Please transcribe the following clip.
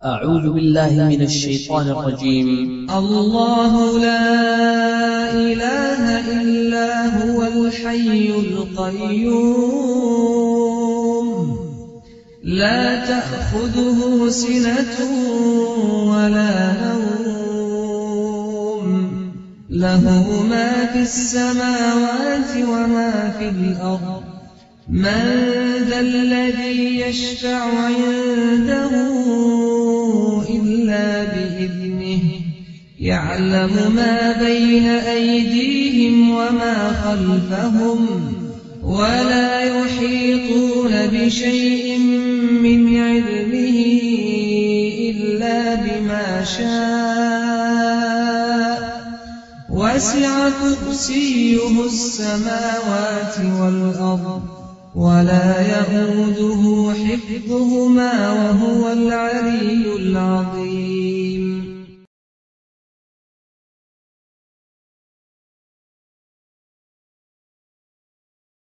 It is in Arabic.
أعوذ بالله من الشيطان الرجيم. الله لا إله إلا هو الحي القيوم لا تأخذه سنة ولا نوم له ما في السماوات وما في الأرض من ذا الذي يشفع عنده إلا بإذنه يعلم ما بين أيديهم وما خلفهم ولا يحيطون بشيء من علمه إلا بما شاء وسع كرسيه السماوات والأرض ولا يئوده حفظهما وهو العلي العظيم.